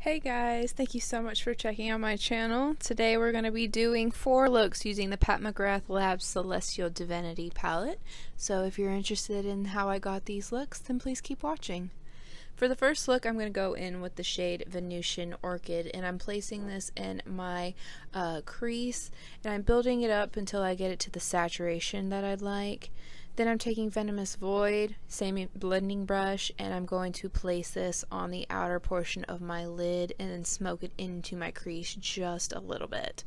Hey guys, thank you so much for checking out my channel. Today we're going to be doing 4 looks using the Pat McGrath Labs Celestial Divinity palette. So if you're interested in how I got these looks, then please keep watching. For the first look, I'm going to go in with the shade Venusian Orchid, and I'm placing this in my crease, and I'm building it up until I get it to the saturation that I'd like. Then I'm taking Venomous Void, same blending brush, and I'm going to place this on the outer portion of my lid and then smoke it into my crease just a little bit.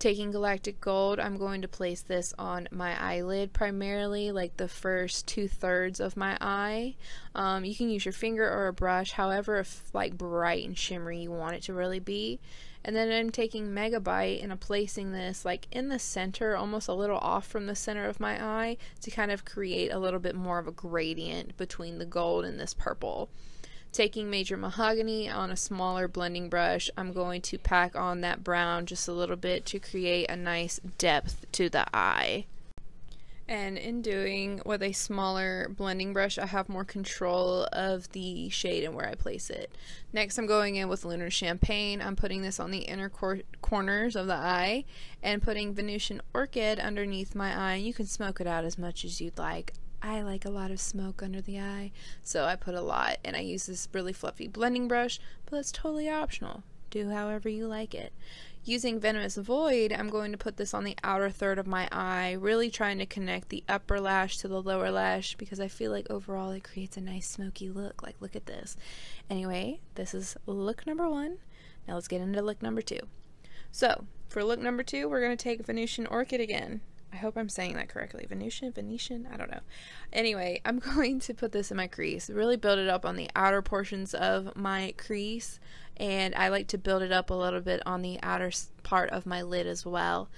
Taking Galactic Gold, I'm going to place this on my eyelid, primarily like the first 2/3 of my eye. You can use your finger or a brush, however like bright and shimmery you want it to really be. And then I'm taking Megabyte and I'm placing this like in the center, almost a little off from the center of my eye, to kind of create a little bit more of a gradient between the gold and this purple. Taking Major Mahogany on a smaller blending brush, I'm going to pack on that brown just a little bit to create a nice depth to the eye. And in doing with a smaller blending brush, I have more control of the shade and where I place it. Next, I'm going in with Lunar Champagne. I'm putting this on the inner corners of the eye and putting Venusian Orchid underneath my eye. You can smoke it out as much as you'd like. I like a lot of smoke under the eye, so I put a lot, and I use this really fluffy blending brush, but that's totally optional. Do however you like it. Using Venomous Void, I'm going to put this on the outer third of my eye, really trying to connect the upper lash to the lower lash, because I feel like overall it creates a nice smoky look. Like, look at this. Anyway, this is look number 1. Now let's get into look number 2. So, for look number 2, we're going to take Venusian Orchid again. I hope I'm saying that correctly. Venetian? I don't know. Anyway, I'm going to put this in my crease. Really build it up on the outer portions of my crease, and I like to build it up a little bit on the outer part of my lid as well.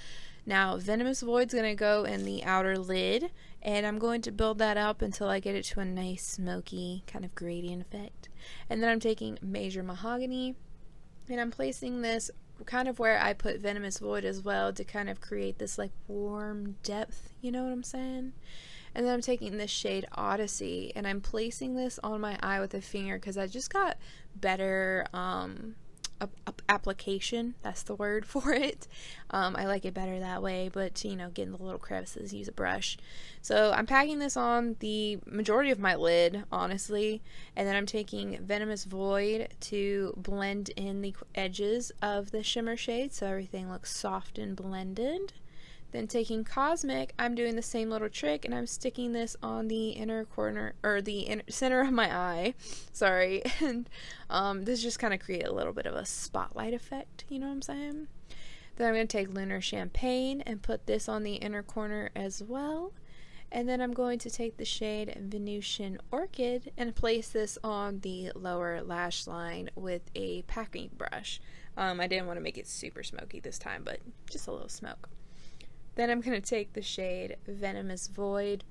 Now, Venomous Void's going to go in the outer lid, and I'm going to build that up until I get it to a nice smoky kind of gradient effect. And then I'm taking Major Mahogany, and I'm placing this kind of where I put Venomous Void as well, to kind of create this like warm depth, you know what I'm saying? And then I'm taking this shade Odyssey, and I'm placing this on my eye with a finger because I just got better application, that's the word for it. I like it better that way, but you know, getting the little crevices, use a brush. So I'm packing this on the majority of my lid, honestly, and then I'm taking Venomous Void to blend in the edges of the shimmer shade so everything looks soft and blended. Then taking Cosmic, I'm doing the same little trick, and I'm sticking this on the inner corner, or the center of my eye, sorry, and this just kind of create a little bit of a spotlight effect, you know what I'm saying? Then I'm going to take Lunar Champagne and put this on the inner corner as well, and then I'm going to take the shade Venusian Orchid and place this on the lower lash line with a packing brush. I didn't want to make it super smoky this time, but just a little smoke. Then I'm going to take the shade Venomous Void,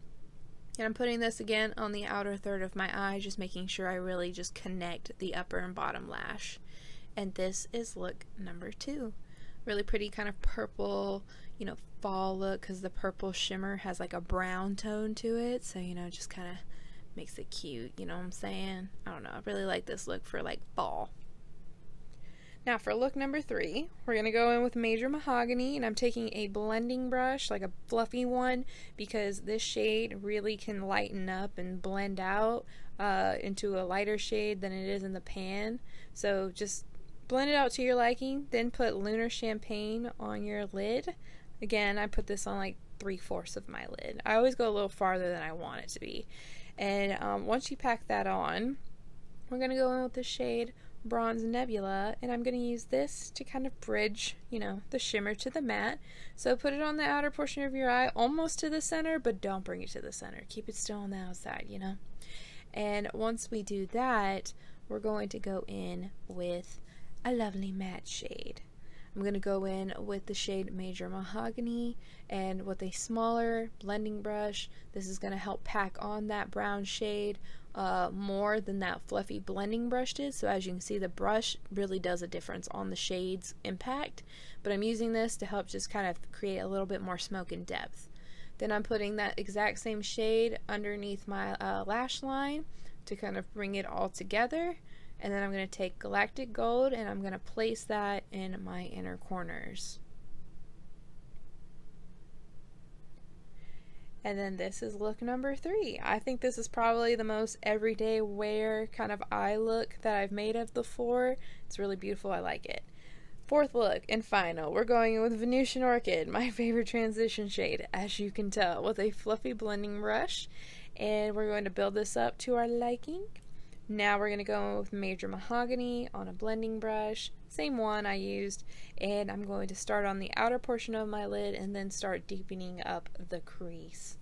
and I'm putting this again on the outer third of my eye, just making sure I really just connect the upper and bottom lash. And this is look number 2. Really pretty kind of purple, you know, fall look, because the purple shimmer has like a brown tone to it, so you know, just kind of makes it cute, you know what I'm saying? I don't know, I really like this look for like fall. Now for look number 3, we're going to go in with Major Mahogany, and I'm taking a blending brush, like a fluffy one, because this shade really can lighten up and blend out into a lighter shade than it is in the pan. So just blend it out to your liking, then put Lunar Champagne on your lid. Again, I put this on like 3/4 of my lid. I always go a little farther than I want it to be. And once you pack that on, we're going to go in with the shade Bronze Nebula, and I'm going to use this to kind of bridge, you know, the shimmer to the matte. So put it on the outer portion of your eye, almost to the center, but don't bring it to the center. Keep it still on the outside, you know. And once we do that, we're going to go in with a lovely matte shade. I'm going to go in with the shade Major Mahogany, and with a smaller blending brush, this is going to help pack on that brown shade more than that fluffy blending brush did. So as you can see, the brush really does a difference on the shade's impact, but I'm using this to help just kind of create a little bit more smoke and depth. Then I'm putting that exact same shade underneath my lash line to kind of bring it all together. And then I'm going to take Galactic Gold and I'm going to place that in my inner corners. And then this is look number 3. I think this is probably the most everyday wear kind of eye look that I've made of the 4. It's really beautiful. I like it. 4th look and final, we're going with Venusian Orchid, my favorite transition shade, as you can tell, with a fluffy blending brush. And we're going to build this up to our liking. Now we're going to go with Major Mahogany on a blending brush, same one I used, and I'm going to start on the outer portion of my lid and then start deepening up the crease.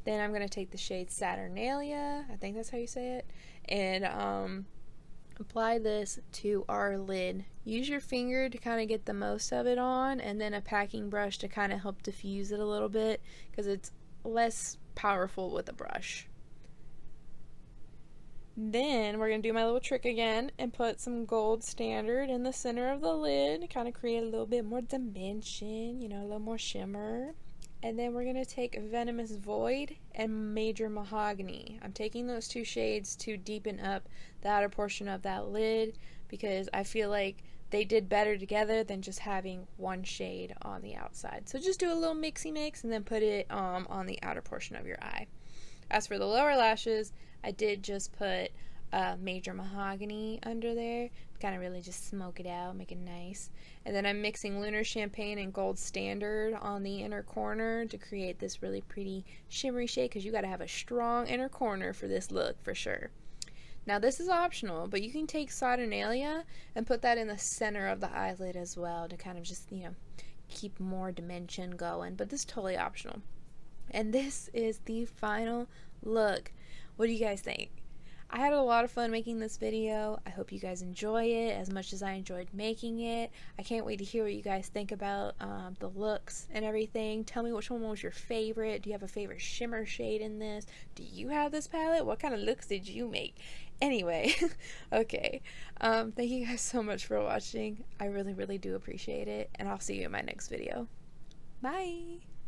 Then I'm going to take the shade Saturnalia, I think that's how you say it, and apply this to our lid. Use your finger to kind of get the most of it on, and then a packing brush to kind of help diffuse it a little bit because it's less powerful with a brush. Then we're going to do my little trick again and put some gold standard in the center of the lid, kind of create a little bit more dimension, you know, a little more shimmer. And then we're going to take Venomous Void and Major Mahogany. I'm taking those 2 shades to deepen up the outer portion of that lid because I feel like they did better together than just having one shade on the outside. So just do a little mixy mix and then put it on the outer portion of your eye. As for the lower lashes, I did just put Major Mahogany under there, kind of really just smoke it out, make it nice. And then I'm mixing Lunar Champagne and Gold Standard on the inner corner to create this really pretty shimmery shade because you got to have a strong inner corner for this look for sure. Now this is optional, but you can take Saturnalia and put that in the center of the eyelid as well to kind of just, you know, keep more dimension going, but this is totally optional. And this is the final look. What do you guys think? I had a lot of fun making this video. I hope you guys enjoy it as much as I enjoyed making it. I can't wait to hear what you guys think about the looks and everything. Tell me which one was your favorite. Do you have a favorite shimmer shade in this? Do you have this palette? What kind of looks did you make? Anyway, okay. Thank you guys so much for watching. I really, really do appreciate it. And I'll see you in my next video. Bye!